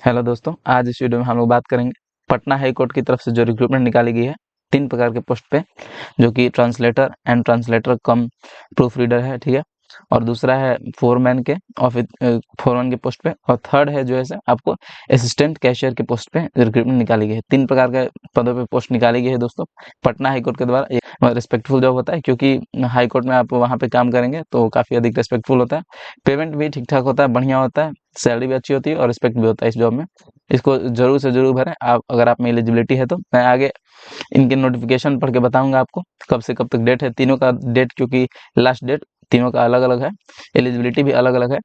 Hello दोस्तों, आज इस वीडियो में हम लोग बात करेंगे पटना हाई कोर्ट की तरफ से जो रिक्रूटमेंट निकाली गई है 3 प्रकार के पोस्ट पे, जो कि translator and translator cum proof reader है, ठीक है। और दूसरा है फोरमैन के ऑफिस फोरमैन के पोस्ट पे, और थर्ड है जो है से आपको असिस्टेंट कैशियर के पोस्ट पे रिक्रूटमेंट निकाली गई है। 3 प्रकार के पदों पे पोस्ट निकाली गई है दोस्तों पटना हाई कोर्ट के द्वारा। ये रिस्पेक्टफुल जॉब होता है, क्योंकि हाई कोर्ट में आप वहाँ पे काम करेंगे तो काफ़ी अधिक रिस्पेक्टफुल होता है। पेमेंट भी ठीक ठाक होता है, बढ़िया होता है, सैलरी भी अच्छी होती है और रिस्पेक्ट भी होता है इस जॉब में। इसको ज़रूर से ज़रूर भरें आप, अगर आप में एलिजिबिलिटी है तो। मैं आगे इनके नोटिफिकेशन पढ़ के बताऊंगा आपको कब से कब तक डेट है, तीनों का डेट, क्योंकि लास्ट डेट तीनों का अलग अलग है, एलिजिबिलिटी भी अलग अलग है।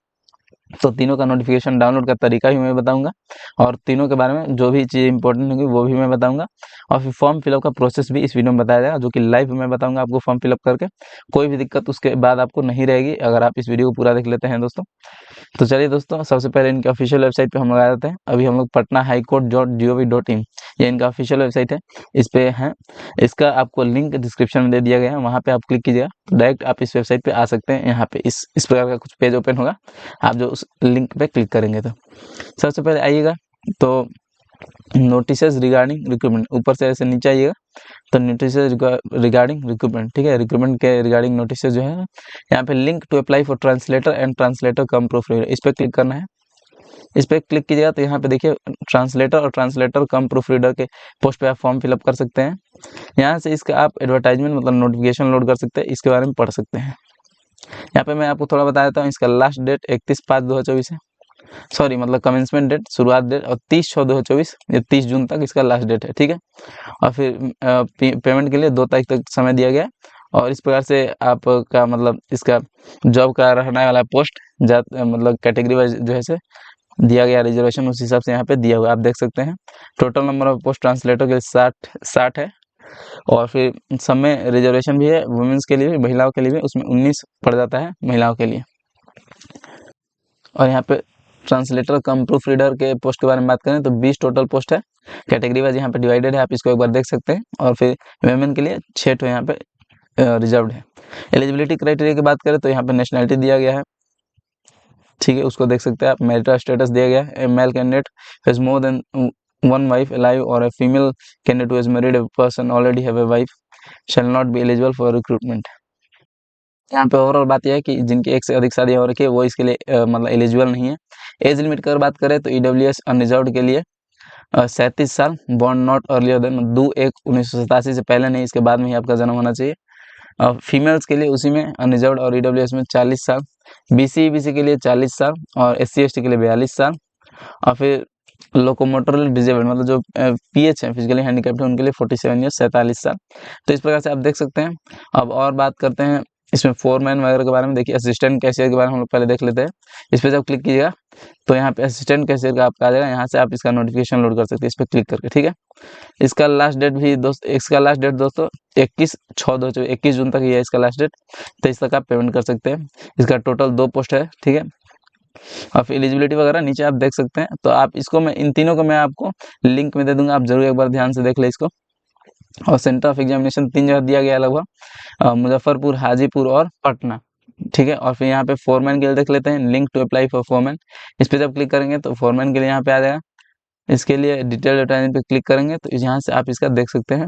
तो तीनों का नोटिफिकेशन डाउनलोड का तरीका भी मैं बताऊंगा, और तीनों के बारे में जो भी चीज़ इंपॉर्टेंट होगी वो भी मैं बताऊंगा। और फिर फॉर्म फिलअप का प्रोसेस भी इस वीडियो में बताया जाएगा, जो कि लाइव मैं बताऊंगा आपको फॉर्म फिलअप करके। कोई भी दिक्कत उसके बाद आपको नहीं रहेगी अगर आप इस वीडियो को पूरा देख लेते हैं दोस्तों। तो चलिए दोस्तों, सबसे पहले इनके ऑफिशियल वेबसाइट पे हम लोग आ जाते हैं। अभी हम लोग पटना हाई कोर्ट .gov.in, ये इनका ऑफिशियल वेबसाइट है, इस पे है। इसका आपको लिंक डिस्क्रिप्शन में दे दिया गया है, वहाँ पे आप क्लिक कीजिएगा तो डायरेक्ट आप इस वेबसाइट पे आ सकते हैं। यहाँ पे इस प्रकार का कुछ पेज ओपन होगा, आप जो उस लिंक पे क्लिक करेंगे तो सबसे पहले आइएगा तो नोटिसेस रिगार्डिंग रिक्रूटमेंट, ऊपर से ऐसे नीचे आइएगा तो नोटिसेस रिगार्डिंग रिक्रूटमेंट, ठीक है। रिक्रूटमेंट के रिगार्डिंग नोटिसेस जो है यहाँ पे link to apply for translator and translator cum proofreader, इस पर क्लिक करना है। इस पर क्लिक कीजिएगा तो यहाँ पे देखिए ट्रांसलेटर और ट्रांसलेटर कम प्रूफ रीडर के पोस्ट पे आप फॉर्म फिलअप कर सकते हैं। यहाँ से इसका आप एडवर्टाइजमेंट मतलब नोटिफिकेशन लोड कर सकते हैं, इसके बारे में पढ़ सकते हैं। यहाँ पे मैं आपको थोड़ा बता देता हूँ, इसका लास्ट डेट 31/5/2024 है, सॉरी मतलब कमेंसमेंट डेट, शुरुआत डेट, और 30/6/2024, ये 30 जून तक इसका लास्ट डेट है, ठीक है। और फिर पेमेंट के लिए 2 तारीख तक समय दिया गया है। और इस प्रकार से आपका मतलब इसका जॉब का रहने वाला पोस्ट जात मतलब कैटेगरी वाइज जो है से दिया गया रिजर्वेशन, उस हिसाब से यहाँ पे दिया हुआ है, आप देख सकते हैं। Total number of post translator के लिए 60 है। और फिर सब में रिजर्वेशन भी है, वुमेन्स के लिए भी, महिलाओं के लिए भी, उसमें 19 पड़ जाता है महिलाओं के लिए। और यहाँ पे ट्रांसलेटर कम प्रूफ रीडर के पोस्ट के बारे में बात करें तो 20 टोटल पोस्ट है, कैटेगरी वाइज यहाँ पे डिवाइडेड है, आप इसको एक बार देख सकते हैं। और फिर वेमेन के लिए 6 तो यहाँ पे रिजर्व्ड है। एलिजिबिलिटी क्राइटेरिया की बात करें तो यहाँ पे नेशनलिटी दिया गया है, ठीक है, उसको देख सकते हैं आप। मैरिटल स्टेटस दिया गया है, male candidate has more than one wife alive, और a female candidate who has married a person already have a wife shall not be eligible for recruitment. यहाँ पे ओवरऑल बात यह है कि जिनकी एक से अधिक शादी हो रखी है वो इसके लिए मतलब एलिजिबल नहीं है। एज लिमिट की अगर बात करें तो ईडब्ल्यूएस अनरिजर्व्ड के लिए 37 साल, बॉर्न नॉट अर्लियर देन 2/1/1987 से पहले नहीं, इसके बाद में ही आपका जन्म होना चाहिए। फीमेल्स के लिए उसी में अनरिजर्व्ड और ईडब्ल्यूएस में 40 साल, बीसी के लिए 40 साल, और एससी एसटी के लिए 42 साल। और फिर लोकोमोटरली डिजेबल्ड मतलब जो पीएच है, फिजिकली हैंडीकैप्ड है, उनके लिए 47 ईयर्स 47 साल। तो इस प्रकार से आप देख सकते हैं। अब और बात करते हैं इसमें फोरमैन वगैरह के बारे में। देखिए असिस्टेंट कैशियर के बारे में हम लोग पहले देख लेते हैं। इस पर जब क्लिक कीजिएगा तो यहाँ पे असिस्टेंट कैशियर का आपका आ जाएगा, यहाँ से आप इसका नोटिफिकेशन लोड कर सकते हैं इस पर क्लिक करके, ठीक है। इसका लास्ट डेट भी इसका लास्ट डेट दोस्तों 21/6/2024, 21 जून तक ही है इसका लास्ट डेट। तो इस तक आप पेमेंट कर सकते हैं। इसका टोटल 2 पोस्ट है, ठीक है। और फिर एलिजिबिलिटी वगैरह नीचे आप देख सकते हैं। तो आप इसको मैं इन तीनों को मैं आपको लिंक में दे दूंगा, आप जरूर एक बार ध्यान से देख ले इसको। और सेंटर ऑफ एग्जामिनेशन 3 जगह दिया गया है लगभग, मुजफ्फरपुर, हाजीपुर और पटना, ठीक है। और फिर यहाँ पे फोरमैन के लिए देख लेते हैं, link to apply for foreman, इस पर जब क्लिक करेंगे तो फोरमैन के लिए यहाँ पे आ जाएगा। इसके लिए डिटेल एडवर्टाइजमेंट पे क्लिक करेंगे तो यहाँ से आप इसका देख सकते हैं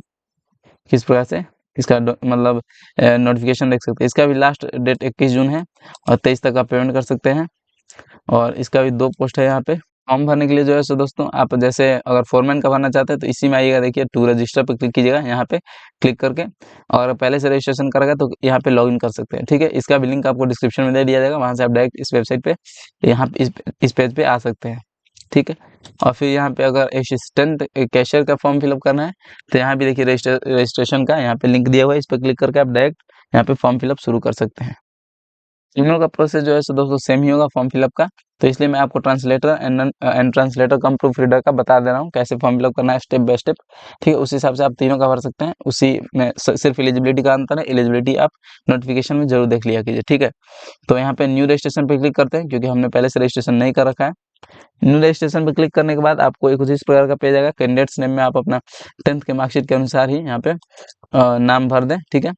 किस प्रकार से इसका मतलब नोटिफिकेशन देख सकते हैं। इसका भी लास्ट डेट 21 जून है, और 23 तक आप पेमेंट कर सकते हैं। और इसका भी 2 पोस्ट है यहाँ पे। फॉर्म भरने के लिए जो है सो दोस्तों, आप जैसे अगर फोरमैन का भरना चाहते हैं तो इसी में आइएगा, देखिए टू रजिस्टर पे क्लिक कीजिएगा यहाँ पे क्लिक करके, और पहले से रजिस्ट्रेशन करेगा तो यहाँ पे लॉगिन कर सकते हैं, ठीक है। इसका भी लिंक आपको डिस्क्रिप्शन में दे दिया जाएगा, वहाँ से आप डायरेक्ट इस वेबसाइट पे यहाँ इस पेज पे आ सकते हैं, ठीक है। और फिर यहाँ पे अगर असिस्टेंट कैशियर का फॉर्म फिलअप करना है तो यहाँ भी देखिए रजिस्ट्रेशन का यहाँ पे लिंक दिया हुआ है, इस पर क्लिक करके आप डायरेक्ट यहाँ पे फॉर्म फिलअप शुरू कर सकते हैं। तीनों का प्रोसेस जो है सो दोस्तों सेम ही होगा फॉर्म फिलअप का, तो इसलिए मैं आपको translator and translator cum proof reader का बता दे रहा हूँ कैसे फॉर्म फिलअप करना है स्टेप बाय स्टेप, ठीक है। उस हिसाब से आप तीनों का भर सकते हैं। उसी में सिर्फ एलिजिबिलिटी का अंतर है, एलिजिबिलिटी आप नोटिफिकेशन में जरूर देख लिया कीजिए, ठीक है। तो यहाँ पे न्यू रजिस्ट्रेशन पे क्लिक करते हैं, क्योंकि हमने पहले से रजिस्ट्रेशन नहीं कर रखा है। न्यू रजिस्ट्रेशन पे क्लिक करने के बाद आपको एक कुछ इस प्रकार का पेज आएगा। कैंडिडेट्स नेम में आप अपना 10th के मार्कशीट के अनुसार ही यहाँ पे नाम भर दें, ठीक है।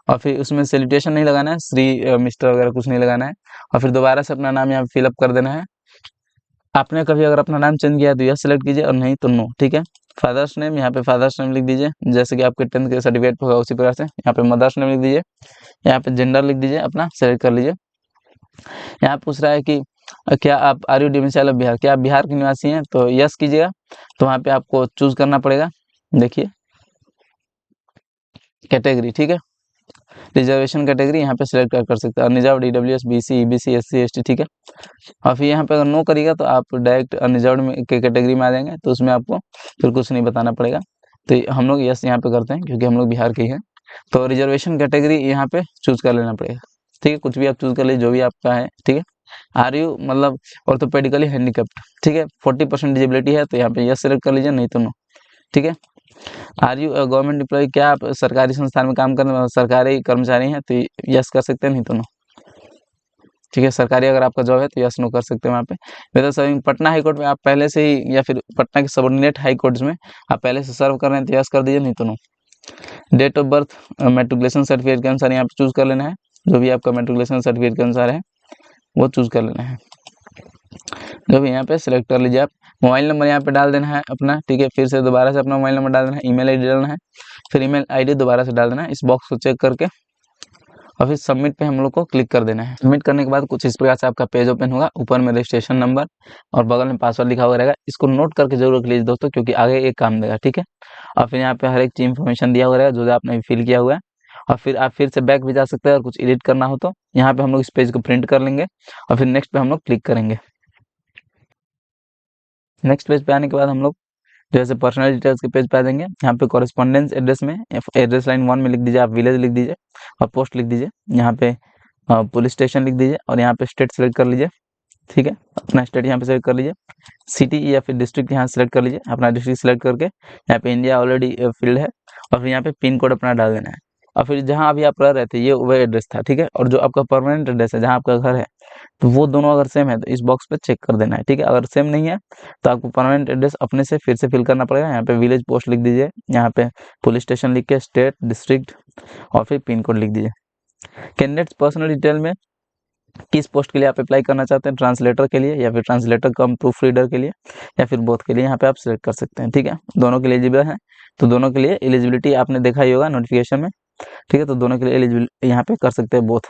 और फिर उसमें सैल्यूटेशन नहीं लगाना है, श्री मिस्टर वगैरह कुछ नहीं लगाना है। और फिर दोबारा से अपना नाम यहाँ फिलअप कर देना है, आपने कभी अगर अपना नाम चेंज किया तो यस सेलेक्ट कीजिए और नहीं तो नो, ठीक है। फादर्स नेम, यहाँ पे फादर्स नेम लिख दीजिए, जैसे कि आपके 10th के सर्टिफिकेट पे होगा उसी प्रकार से। यहाँ पे मदर्स नेम लिख दीजिए, यहाँ पे जेंडर लिख दीजिए, अपना सेलेक्ट कर लीजिए। यहाँ पूछ रहा है कि क्या आप are you domicile of Bihar, क्या आप बिहार के निवासी हैं, तो यस कीजिएगा। तो वहाँ पे आपको चूज करना पड़ेगा, देखिए कैटेगरी, ठीक है। रिजर्वेशन कैटेगरी यहाँ पे सिलेक्ट कर सकते हैं, unreserved, EWS, BC, EBC, SC, ST, ठीक है। और फिर यहाँ पे अगर नो करिएगा तो आप डायरेक्ट अनरिजर्व में के कैटेगरी में आ जाएंगे, तो उसमें आपको फिर कुछ नहीं बताना पड़ेगा। तो हम लोग यस यहाँ पे करते हैं क्योंकि हम लोग बिहार के ही हैं। तो रिजर्वेशन कैटेगरी यहाँ पे चूज कर लेना पड़ेगा, ठीक है। कुछ भी आप चूज कर लीजिए जो भी आपका है, ठीक है। आर यू मतलब ऑर्थोपेडिकली हैंडीकैप्ड, ठीक है। 40% डिजेबिलिटी है तो यहाँ पे यस सेलेक्ट कर लीजिए, नहीं तो नो, ठीक है। आर यू गवर्नमेंट एम्प्लॉय, क्या आप सरकारी संस्थान में काम करने वाले सरकारी कर्मचारी हैं, तो यस कर सकते हैं, नहीं तो नो, ठीक है। सरकारी अगर आपका जॉब है तो यस नो कर सकते हैं वहाँ पे। Whether serving Patna high court में आप पहले से ही, या फिर पटना के सबॉर्डिनेट हाई कोर्ट्स में आप पहले से सर्व कर रहे हैं तो यस कर दीजिए, नहीं तो no. Date of birth matriculation certificate के अनुसार यहाँ पे चूज कर लेना है, जो भी आपका मेट्रिकुलेशन सर्टिफिकेट के अनुसार है वो चूज कर लेना है, जो भी यहाँ पे सिलेक्ट कर लीजिए आप। मोबाइल नंबर यहाँ पे डाल देना है अपना, ठीक है। फिर से दोबारा से अपना मोबाइल नंबर डाल देना है, ईमेल आईडी डालना है, फिर ईमेल आईडी दोबारा से डाल देना है, इस बॉक्स को चेक करके और फिर सबमिट पे हम लोग को क्लिक कर देना है। सबमिट करने के बाद कुछ इस प्रकार से आपका पेज ओपन होगा, ऊपर में रजिस्ट्रेशन नंबर और बगल में पासवर्ड लिखा हुआ रहेगा। इसको नोट करके जरूर रख लीजिए दोस्तों, क्योंकि आगे एक काम देगा, ठीक है। और फिर यहाँ पे हर एक चीज इन्फॉर्मेशन दिया हुआ रहेगा जो आपने फिल किया हुआ है। और फिर आप फिर से बैक भी जा सकते हैं और कुछ एडिट करना हो तो यहाँ पे हम लोग इस पेज को प्रिंट कर लेंगे और फिर नेक्स्ट पे हम लोग क्लिक करेंगे। नेक्स्ट पेज पे आने के बाद हम लोग जैसे पर्सनल डिटेल्स के पेज पे आ जाएंगे। यहाँ पे कॉरेस्पॉन्डेंस एड्रेस में एड्रेस लाइन 1 में लिख दीजिए, आप विलेज लिख दीजिए और पोस्ट लिख दीजिए। यहाँ पे पुलिस स्टेशन लिख दीजिए और यहाँ पे स्टेट सेलेक्ट कर लीजिए, ठीक है। अपना स्टेट यहाँ पे सेलेक्ट कर लीजिए। सिटी या फिर डिस्ट्रिक्ट यहाँ सेलेक्ट कर लीजिए, अपना डिस्ट्रिक्ट सेलेक्ट करके यहाँ पे इंडिया ऑलरेडी फील्ड है और फिर यहाँ पे पिन कोड अपना डाल देना है। और फिर जहाँ अभी आप रह रहे थे ये वह एड्रेस था, ठीक है। और जो आपका परमानेंट एड्रेस है जहाँ आपका घर है, तो वो दोनों अगर सेम है तो इस बॉक्स पे चेक कर देना है, ठीक है। अगर सेम नहीं है तो आपको परमानेंट एड्रेस अपने से फिर से फिल करना पड़ेगा। यहाँ पे विलेज पोस्ट लिख दीजिए, यहाँ पे पुलिस स्टेशन लिख के स्टेट डिस्ट्रिक्ट और फिर पिन कोड लिख दीजिए। कैंडिडेट्स पर्सनल डिटेल में किस पोस्ट के लिए आप अप्लाई करना चाहते हैं, ट्रांसलेटर के लिए या फिर ट्रांसलेटर कम प्रूफ रीडर के लिए या फिर बोथ के लिए, यहाँ पे आप सिलेक्ट कर सकते हैं, ठीक है। दोनों के लिए एलिजिबल है तो दोनों के लिए एलिजिबिलिटी आपने देखा ही होगा नोटिफिकेशन में, ठीक है। तो दोनों के लिए एलिजिबल यहाँ पे कर सकते हैं both.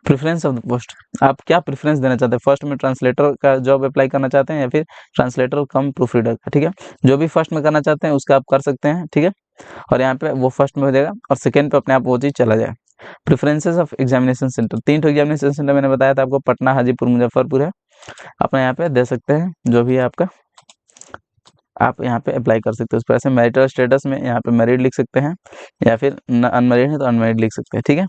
Preference of the post, आप क्या प्रेफरेंस देना चाहते हैं, फर्स्ट में ट्रांसलेटर का जॉब अप्लाई करना चाहते हैं या फिर ट्रांसलेटर कम प्रूफ रीडर का, ठीक है। जो भी फर्स्ट में करना चाहते हैं उसका आप कर सकते हैं, ठीक है। और यहाँ पे वो फर्स्ट में हो जाएगा और सेकंड पे अपने आप वो चीज़ चला जाए। Preferences of examination centre, 3 examination centre मैंने बताया था आपको, पटना, हाजीपुर, मुजफ्फरपुर है। अपने यहाँ पे दे सकते हैं जो भी है आपका, आप यहाँ पे अप्लाई कर सकते हो। उस पर ऐसे मैरिटल स्टेटस में यहाँ पे मैरिड लिख सकते हैं या फिर अनमैरिड है तो अनमैरिड लिख सकते हैं, ठीक है।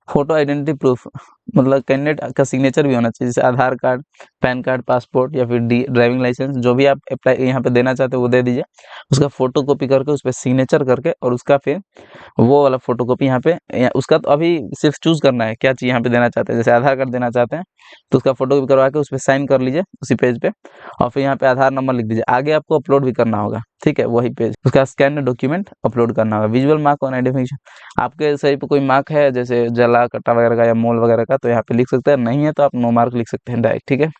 फोटो आइडेंटिटी प्रूफ, मतलब कैंडिडेट का सिग्नेचर भी होना चाहिए, जैसे आधार कार्ड, पैन कार्ड, पासपोर्ट या फिर ड्राइविंग लाइसेंस, जो भी आप अप्लाई यहाँ पे देना चाहते हो वो दे दीजिए। उसका फोटो कॉपी करके उस पर सिग्नेचर करके और उसका फिर वो वाला फोटो कॉपी यहाँ पे उसका तो अभी सिर्फ चूज करना है क्या चीज़ यहाँ पे देना चाहते हैं। जैसे आधार कार्ड देना चाहते हैं तो उसका फोटो कॉपी करवा के उस पर साइन कर लीजिए उसी पेज पे और फिर यहाँ पे आधार नंबर लिख दीजिए। आगे आपको अपलोड भी करना होगा, ठीक है, वही पेज उसका स्कैन डॉक्यूमेंट अपलोड करना होगा। विजुअल मार्क ऑन आइडेंटिफिकेशन, आपके सही पे कोई मार्क है जैसे जला कट्टा वगैरह का या मोल वगैरह का तो यहाँ पे लिख सकते हैं, नहीं है तो आप नो मार्क लिख सकते हैं डायरेक्ट, ठीक है।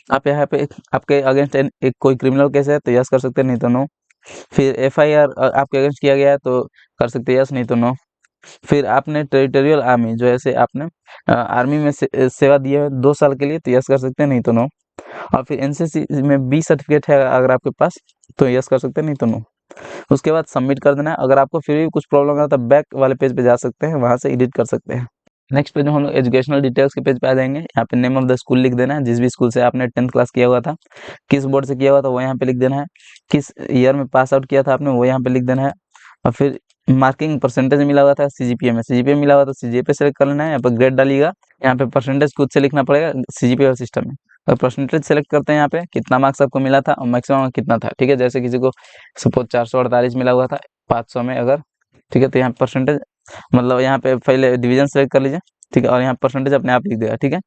आप यहाँ पे आपके अगेंस्ट एक कोई क्रिमिनल केस है तो यस कर सकते हैं, नहीं तो नो। फिर एफआईआर आपके अगेंस्ट किया गया है तो कर सकते हैं यस, नहीं तो नो। फिर आपने टेरिटोरियल आर्मी जो ऐसे आपने आर्मी में सेवा दी है 2 साल के लिए तो यस कर सकते हैं, नहीं तो नो। और फिर एनसीसी में बी सर्टिफिकेट है अगर आपके पास तो यस कर सकते हैं, नहीं तो नो। उसके बाद सबमिट कर देना है। अगर आपको फिर भी कुछ प्रॉब्लम है तो बैक वाले पेज पे जा सकते हैं, वहां से एडिट कर सकते हैं। नेक्स्ट पेज में हम लोग एजुकेशनल डिटेल्स के पेज पे आ जाएंगे। यहाँ पे नेम ऑफ द स्कूल लिख देना है, जिस भी स्कूल से आपने 10th क्लास किया हुआ था, किस बोर्ड से किया हुआ था वो यहाँ पे लिख देना है, किस ईयर में पास आउट किया था आपने वो यहाँ पे लिख देना है। और फिर मार्किंग परसेंटेज मिला हुआ था सीजीपीए में, सीजीपीए मिला हुआ था सीजीपीए सेलेक्ट कर लेना है। यहाँ पे ग्रेड डालिएगा, यहाँ पे परसेंटेज खुद से लिखना पड़ेगा सीजीपीए और सिस्टम में। और परसेंटेज सेलेक्ट करते हैं यहाँ पे कितना मार्क्स आपको मिला था और मैक्सिमम कितना था, ठीक है। जैसे किसी को सपोज 448 मिला हुआ था 500 में अगर, ठीक है, तो यहाँ परसेंटेज मतलब यहाँ पे पहले डिवीजन सेलेक्ट कर लीजिए, ठीक है, और यहाँ परसेंटेज अपने आप लिख देगा, ठीक है।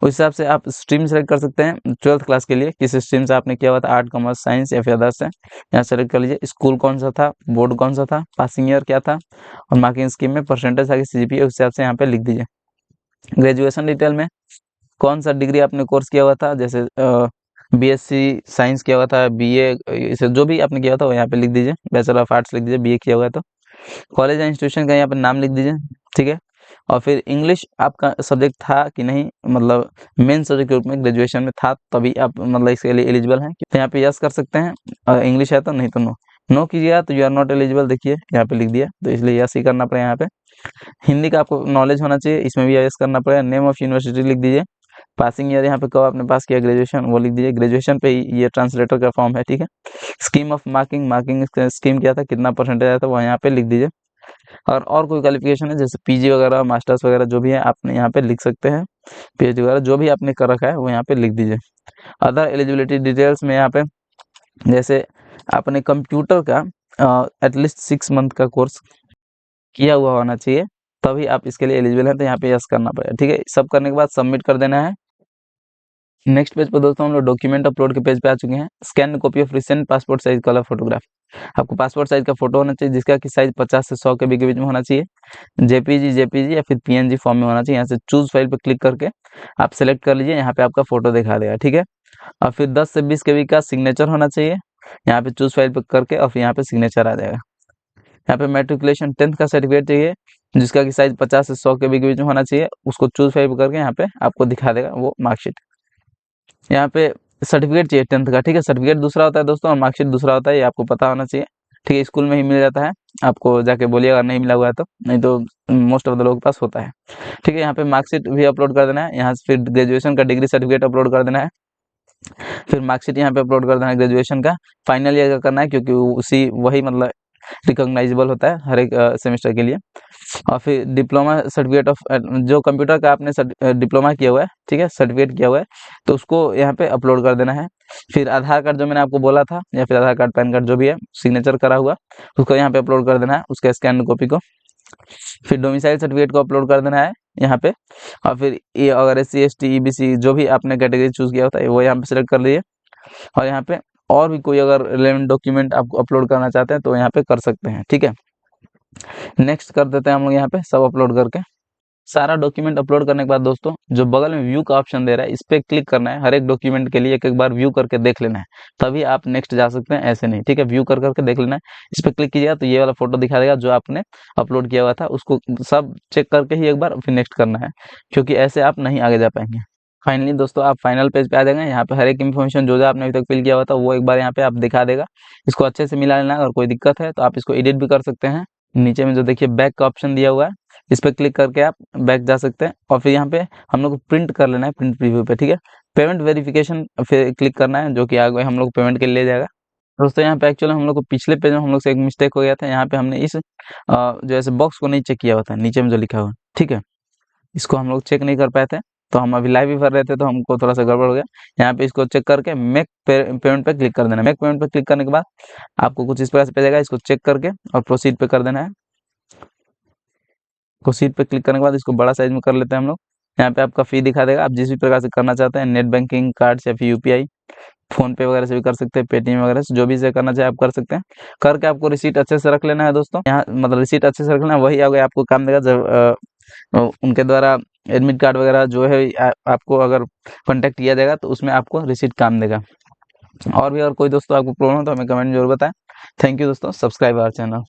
उस हिसाब से आप स्ट्रीम सेलेक्ट कर सकते हैं 12th क्लास के लिए, किस स्ट्रीम से आपने किया हुआ था, आर्ट, कॉमर्स, साइंस या फिर अदर्स से, यहाँ सेलेक्ट कर लीजिए। स्कूल कौन सा था, बोर्ड कौन सा था, पासिंग ईयर क्या था और मार्किंग स्कीम में परसेंटेज आगे सीजीपीए उस हिसाब से यहाँ पे लिख दीजिए। ग्रेजुएशन डिटेल में कौन सा डिग्री आपने कोर्स किया हुआ था, जैसे बीएससी साइंस किया हुआ था, बीए, इसे जो भी आपने किया हुआ था वो यहाँ पे लिख दीजिए। बैचलर ऑफ आर्ट्स लिख दीजिए, बीए किया हुआ है तो कॉलेज या इंस्टीट्यूशन का यहाँ पे नाम लिख दीजिए, ठीक है। और फिर इंग्लिश आपका सब्जेक्ट था कि नहीं, मतलब मेन सब्जेक्ट के रूप में ग्रेजुएशन में था, तभी आप मतलब इसके लिए एलिजिबल हैं, तो यहाँ पे यस कर सकते हैं। इंग्लिश है तो, नहीं तो नो। नो कीजिएगा तो यू आर नॉट एलिजिबल, देखिए यहाँ पे लिख दिया, तो इसलिए यस ही करना पड़ेगा यहाँ पे। हिंदी का आपको नॉलेज होना चाहिए, इसमें भी यस करना पड़ेगा। नेम ऑफ यूनिवर्सिटी लिख दीजिए। पासिंग ईयर यहाँ पे कब आपने पास किया ग्रेजुएशन वो लिख दीजिए। ग्रेजुएशन पे ही ये ट्रांसलेटर का फॉर्म है, ठीक है। Scheme of marking, marking scheme क्या था, कितना परसेंटेज आया था, वो यहाँ पे लिख दीजिए। और कोई क्वालिफिकेशन है जैसे पीजी वगैरह, मास्टर्स वगैरह जो भी है आपने यहाँ पे लिख सकते हैं। पीएचडी वगैरह जो भी आपने कर रखा है वो यहाँ पे लिख दीजिए। अदर एलिजिबिलिटी डिटेल्स में यहाँ पे जैसे आपने कंप्यूटर का एटलीस्ट 6 मंथ का कोर्स किया हुआ होना चाहिए, तभी आप इसके लिए एलिजिबल हैं, तो यहाँ पे यस करना पड़ेगा, ठीक है। सब करने के बाद सबमिट कर देना है। नेक्स्ट पेज पर दोस्तों हम लोग डॉक्यूमेंट अपलोड के पेज पे आ चुके हैं। Scan copy of recent passport size colour photograph. आपको पासपोर्ट साइज का फोटो होना चाहिए जिसका कि साइज 50 से 100 के बीच में होना चाहिए। जेपीजी या फिर पीएनजी फॉर्म में होना चाहिए। यहाँ से चूज फाइल पे क्लिक करके आप सेलेक्ट कर लीजिए, यहाँ पे आपका फोटो दिखा देगा, ठीक है। और फिर 10 से 20 केबी का सिग्नेचर होना चाहिए, यहाँ पे चूज फाइल पे करके और फिर यहाँ पे सिग्नेचर आ जाएगा। यहाँ पे मेट्रिकुलेशन 10th का सर्टिफिकेट चाहिए जिसका कि साइज 50 से 100 के बीच में होना चाहिए, उसको चूज फाइल पे करके यहाँ पे आपको दिखा देगा वो मार्कशीट। यहाँ पे सर्टिफिकेट चाहिए 10th का, ठीक है। सर्टिफिकेट दूसरा होता है दोस्तों और मार्कशीट दूसरा होता है, ये आपको पता होना चाहिए, ठीक है। स्कूल में ही मिल जाता है, आपको जाके बोलिए अगर नहीं मिला हुआ है तो, नहीं तो मोस्ट ऑफ द लोगों के पास होता है, ठीक है। यहाँ पे मार्कशीट भी अपलोड कर देना है, यहाँ से फिर ग्रेजुएशन का डिग्री सर्टिफिकेट अपलोड कर देना है, फिर मार्कशीट यहाँ पे अपलोड कर देना है ग्रेजुएशन का। फाइनल ईयर का करना है क्योंकि उसी वही मतलब रिकॉग्नाइजेबल होता है हर एक सेमेस्टर के लिए। और फिर डिप्लोमा सर्टिफिकेट ऑफ, जो कंप्यूटर का आपने डिप्लोमा किया हुआ है, ठीक है, सर्टिफिकेट किया हुआ है, तो उसको यहाँ पे अपलोड कर देना है। फिर आधार कार्ड जो मैंने आपको बोला था, या फिर आधार कार्ड पैन कार्ड जो भी है सिग्नेचर करा हुआ, उसको यहाँ पे अपलोड कर देना है, उसका स्कैन कॉपी को। फिर डोमिसाइल सर्टिफिकेट को अपलोड कर देना है यहाँ पे। और फिर ये अगर SC ST EBC जो भी आपने कैटेगरी चूज किया होता है वो यहाँ पे सिलेक्ट कर लीजिए। और यहाँ पे और भी कोई अगर रिलेवेंट डॉक्यूमेंट आपको अपलोड करना चाहते हैं तो यहाँ पे कर सकते हैं, ठीक है। नेक्स्ट कर देते हैं हम लोग यहाँ पे सब अपलोड करके। सारा डॉक्यूमेंट अपलोड करने के बाद दोस्तों जो बगल में व्यू का ऑप्शन दे रहा है इस पर क्लिक करना है। हर एक डॉक्यूमेंट के लिए एक एक बार व्यू करके देख लेना है, तभी आप नेक्स्ट जा सकते हैं, ऐसे नहीं, ठीक है। व्यू कर करके देख लेना है, इस पर क्लिक कीजिएगा तो ये वाला फोटो दिखा देगा जो आपने अपलोड किया हुआ था, उसको सब चेक करके ही एक बार फिर नेक्स्ट करना है, क्योंकि ऐसे आप नहीं आगे जा पाएंगे। फाइनली दोस्तों आप फाइनल पेज पे आ जाएंगे, यहाँ पे हर एक इन्फॉर्मेशन जो आपने अभी तक फिल किया हुआ था वो एक बार यहाँ पे आप दिखा देगा। इसको अच्छे से मिला लेना है, अगर कोई दिक्कत है तो आप इसको एडिट भी कर सकते हैं। नीचे में जो देखिए बैक का ऑप्शन दिया हुआ है, इस पर क्लिक करके आप बैक जा सकते हैं। और फिर यहाँ पे हम लोग को प्रिंट कर लेना है, प्रिंट प्रीव्यू पे, ठीक है। पेमेंट वेरिफिकेशन फिर क्लिक करना है, जो कि आगे हम लोग पेमेंट के लिए ले जाएगा। दोस्तों यहाँ पे एक्चुअली हम लोग को पिछले पेज में हम लोग से एक मिस्टेक हो गया था, यहाँ पे हमने इस जो ऐसे बॉक्स को नहीं चेक किया हुआ था, नीचे में जो लिखा हुआ है, ठीक है, इसको हम लोग चेक नहीं कर पाए थे, तो हम अभी लाइव ही भर रहे थे तो हमको थोड़ा सा गड़बड़ हो गया। यहाँ पे इसको चेक करके मेक पेमेंट पे क्लिक कर देना। मेक पेमेंट पे क्लिक करने के बाद आपको कुछ इस प्रकार से जाएगा, इसको चेक करके और प्रोसीड पे कर देना है। प्रोसीड पे क्लिक करने के बाद इसको बड़ा साइज में कर लेते हैं हम लोग। यहाँ पे आपका फी दिखा देगा, आप जिस भी प्रकार से करना चाहते हैं, नेट बैंकिंग, कार्ड या फिर यूपीआई, फोन पे वगैरह से भी कर सकते हैं, पेटीएम वगैरह से, जो भी से करना चाहे आप कर सकते हैं। करके आपको रिसीट अच्छे से रख लेना है दोस्तों, यहाँ मतलब रिसीट अच्छे से रख लेना है, वही आगे आपको काम देगा जब उनके द्वारा एडमिट कार्ड वगैरह जो है आपको अगर कॉन्टेक्ट किया जाएगा तो उसमें आपको रिसीट काम देगा। और भी अगर कोई दोस्तों आपको प्रॉब्लम हो तो हमें कमेंट जरूर बताएं। थैंक यू दोस्तों, सब्सक्राइब आवर चैनल।